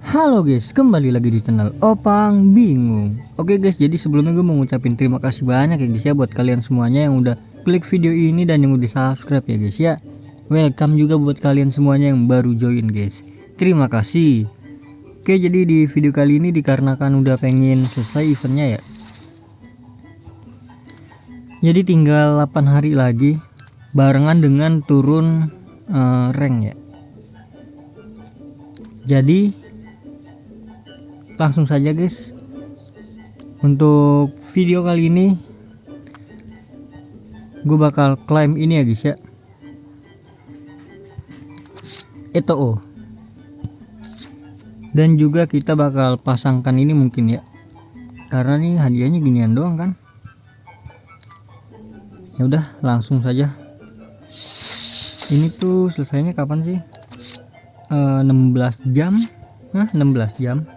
Halo guys, kembali lagi di channel Opang Bingung. Oke guys, jadi sebelumnya gue mau ngucapin terima kasih banyak ya guys ya buat kalian semuanya yang udah klik video ini dan yang udah subscribe ya guys ya. Welcome juga buat kalian semuanya yang baru join guys. Terima kasih. Oke, jadi di video kali ini dikarenakan udah pengen selesai eventnya ya. Jadi tinggal 8 hari lagi barengan dengan turun rank ya. Jadi langsung saja guys, untuk video kali ini gue bakal klaim ini ya guys ya, ETO, dan juga kita bakal pasangkan ini mungkin ya, karena nih hadiahnya ginian doang kan. Ya udah langsung saja. Ini tuh selesainya kapan sih? 16 jam. 16 jam.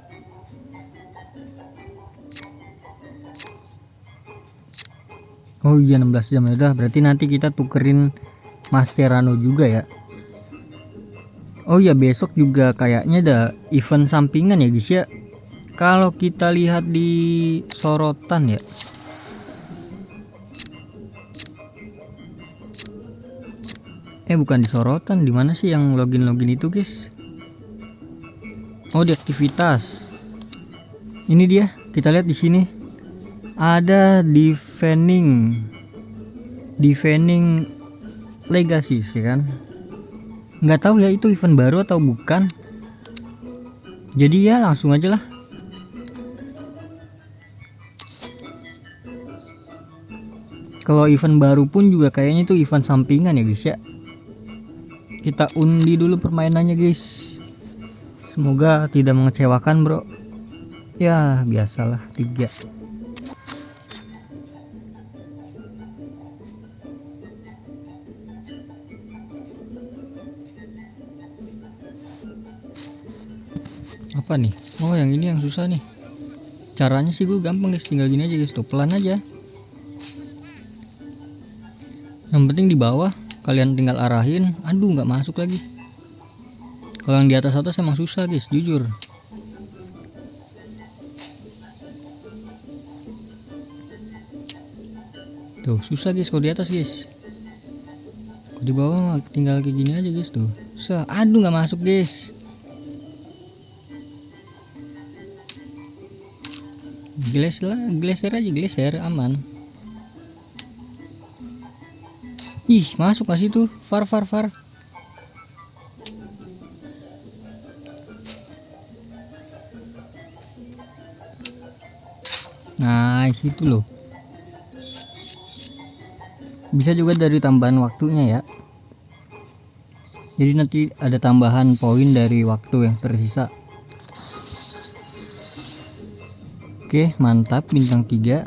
Oh iya 16 jam ya udah, berarti nanti kita tukerin Mascherano juga ya. Oh iya, besok juga kayaknya ada event sampingan ya guys ya. Kalau kita lihat di sorotan ya, bukan di sorotan, di mana sih yang login itu guys? Oh, di aktivitas. Ini dia, kita lihat di sini ada defending legacy ya kan. Nggak tahu ya itu event baru atau bukan, jadi ya langsung aja lah. Kalau event baru pun juga kayaknya itu event sampingan ya guys ya. Kita undi dulu permainannya guys, semoga tidak mengecewakan bro. Ya biasalah, 3. Apa nih? Oh yang ini yang susah nih. Caranya sih gue gampang guys, tinggal gini aja guys, tuh pelan aja. Yang penting di bawah kalian tinggal arahin. Aduh nggak masuk lagi. Kalau yang di atas emang susah guys, jujur. Tuh susah guys kalau di atas guys. Kalau di bawah tinggal kayak gini aja guys, tuh susah. Aduh nggak masuk guys. Geser aja, geser aman. Ih masuk kasih tuh, far. Nah itu loh, bisa juga dari tambahan waktunya ya. Jadi nanti ada tambahan poin dari waktu yang tersisa. Oke mantap, bintang 3.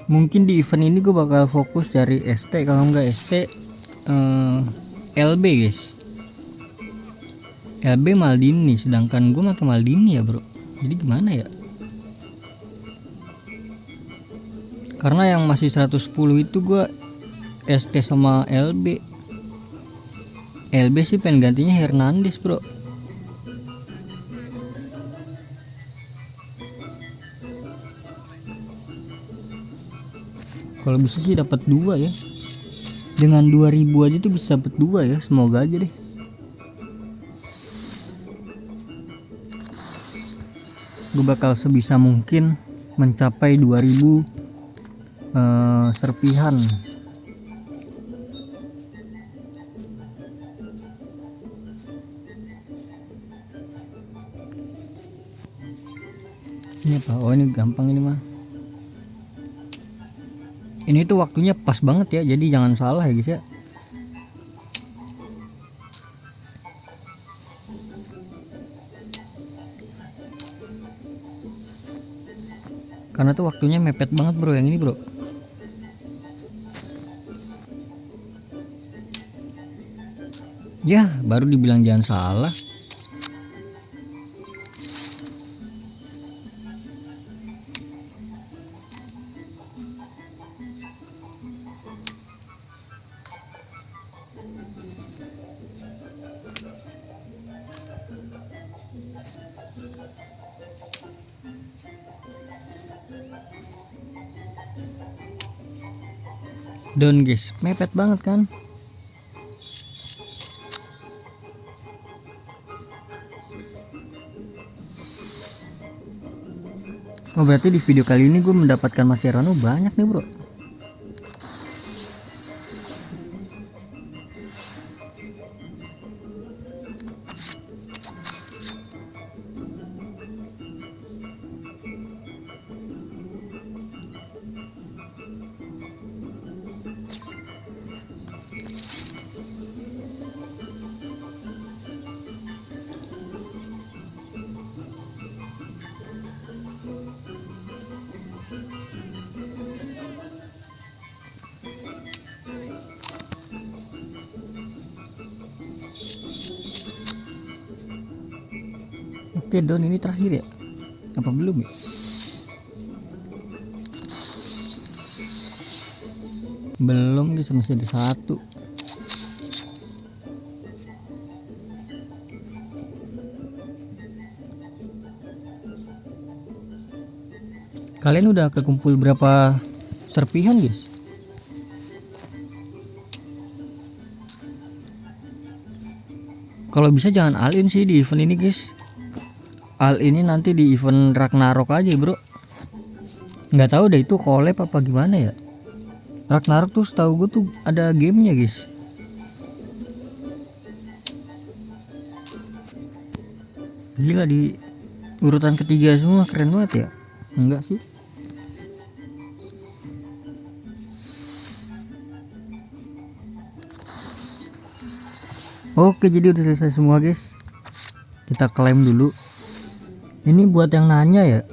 Mungkin di event ini gue bakal fokus dari ST, kalau enggak ST LB guys. LB Maldini, sedangkan gue pakai Maldini ya bro. Jadi gimana ya? Karena yang masih 110 itu gue ST sama LB. LB sih pengen gantinya Hernandez bro. Kalau bisa sih dapat 2 ya. Dengan 2000 aja tuh bisa dapat 2 ya. Semoga aja deh. Gue bakal sebisa mungkin mencapai 2000 serpihan. Ini apa? Oh ini gampang ini mah. Ini tuh waktunya pas banget ya, jadi jangan salah ya guys ya. Karena tuh waktunya mepet banget bro yang ini bro. Ya baru dibilang jangan salah. Down guys, mepet banget kan. Oh berarti di video kali ini gue mendapatkan Mascherano banyak nih bro. Oke Don, ini terakhir ya? Apa belum ya? Belum guys, masih ada satu. Kalian udah kekumpul berapa serpihan guys? Kalau bisa jangan all in sih di event ini guys. All ini nanti di event Ragnarok aja bro. Nggak tahu deh itu collab apa gimana ya. Ragnarok tuh setahu gue tuh ada gamenya guys. Gila di urutan ketiga semua, keren banget ya. Enggak sih. Oke jadi udah selesai semua guys. Kita klaim dulu. Ini buat yang nanya ya.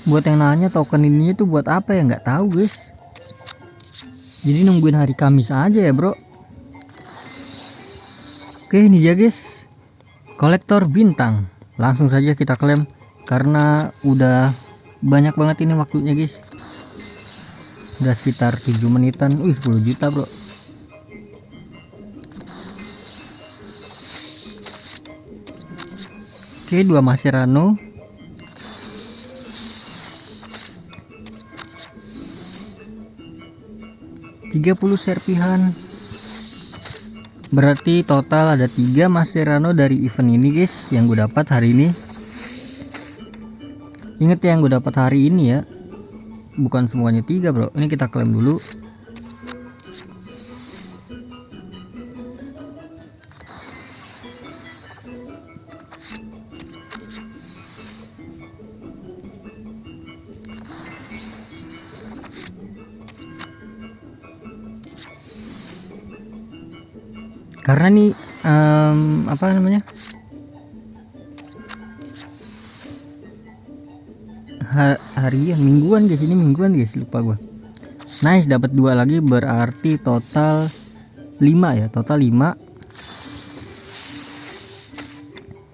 Buat yang nanya token ininya tuh buat apa ya, nggak tahu guys. Jadi nungguin hari Kamis aja ya bro. Oke ini dia guys, kolektor bintang. Langsung saja kita klaim karena udah banyak banget ini waktunya guys. Udah sekitar 7 menitan. 10 juta bro. Oke 2 Mascherano. $30 serpihan. Berarti total ada 3 Mascherano dari event ini guys yang gue dapat hari ini. Ingat ya, yang gue dapat hari ini ya, bukan semuanya 3 bro. Ini kita klaim dulu. Karena nih apa namanya, harian mingguan guys, ini mingguan guys, lupa gua. Nice, dapat 2 lagi berarti total 5 ya, total 5.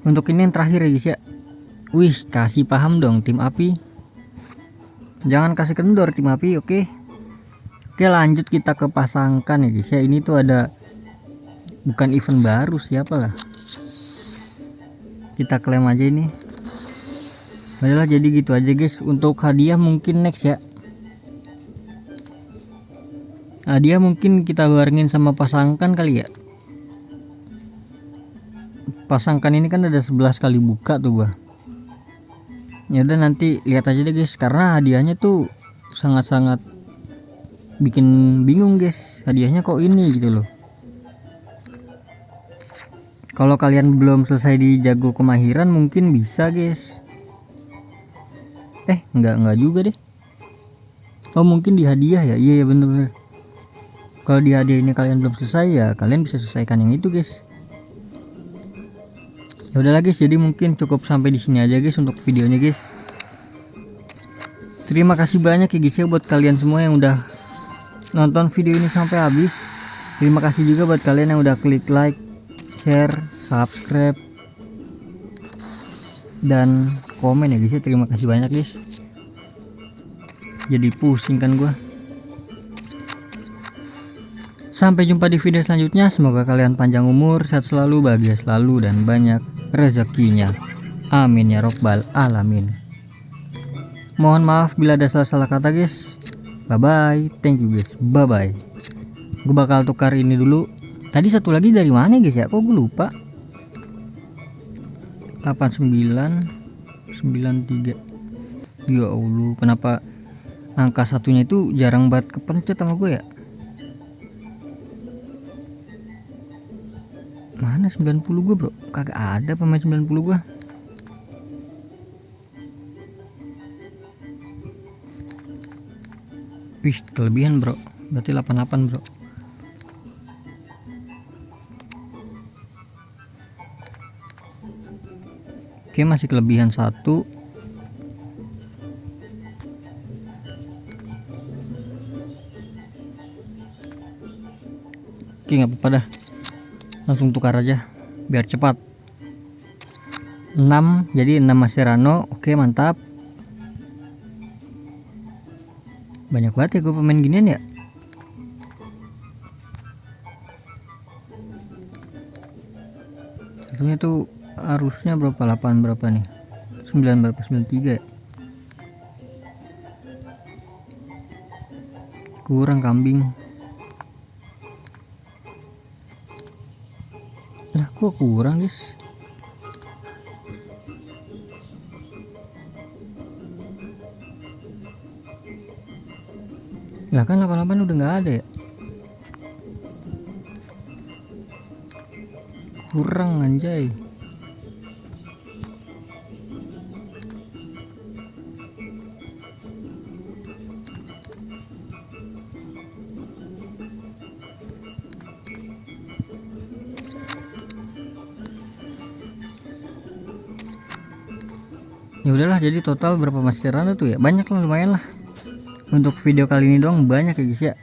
Untuk ini yang terakhir ya guys ya. Wih, kasih paham dong tim api. Jangan kasih kendor tim api, oke. Oke, lanjut kita ke pasangkan ya guys ya. Ini tuh ada, bukan event baru, siapa lah, kita klaim aja ini. Adalah jadi gitu aja guys. Untuk hadiah mungkin next ya. Hadiah mungkin kita barengin sama pasangkan kali ya. Pasangkan ini kan ada 11 kali buka tuh gua. Ya udah nanti lihat aja deh guys, karena hadiahnya tuh sangat-sangat bikin bingung guys. Hadiahnya kok ini gitu loh. Kalau kalian belum selesai di jago kemahiran mungkin bisa guys. Enggak juga deh. Oh mungkin di hadiah ya. Iya ya, bener-bener. Kalau di hadiah ini kalian belum selesai ya kalian bisa selesaikan yang itu guys. Ya udah guys, jadi mungkin cukup sampai di sini aja guys untuk videonya guys. Terima kasih banyak ya guys ya buat kalian semua yang udah nonton video ini sampai habis. Terima kasih juga buat kalian yang udah klik like, share, subscribe, dan komen ya guys ya. Terima kasih banyak guys. Jadi pusing kan gua. Sampai jumpa di video selanjutnya. Semoga kalian panjang umur, sehat selalu, bahagia selalu, dan banyak rezekinya. Amin ya robbal alamin. Mohon maaf bila ada salah-salah kata guys. Bye bye, thank you guys, bye bye. Gue bakal tukar ini dulu. Tadi satu lagi dari mana guys ya, kok gue lupa. 8993. Ya Allah, kenapa angka satunya itu jarang banget kepencet sama gue ya. Mana 90 gue bro, kagak ada pemain 90 gue. Wih, kelebihan bro, berarti 88 bro. Oke, masih kelebihan 1. Oke, nggak apa-apa dah, langsung tukar aja biar cepat. 6, jadi 6 Mascherano. Oke, mantap. Banyak banget ya gue pemain ginian ya. Satunya tuh harusnya berapa, 8 berapa nih, 9 berapa, 93 ya. Kurang kambing lah, kok kurang guys. Lah kan 88 udah nggak ada ya, kurang anjay. Ya udahlah, jadi total berapa Mascherano tuh ya, banyak lah, lumayan lah. Untuk video kali ini doang banyak ya guys ya.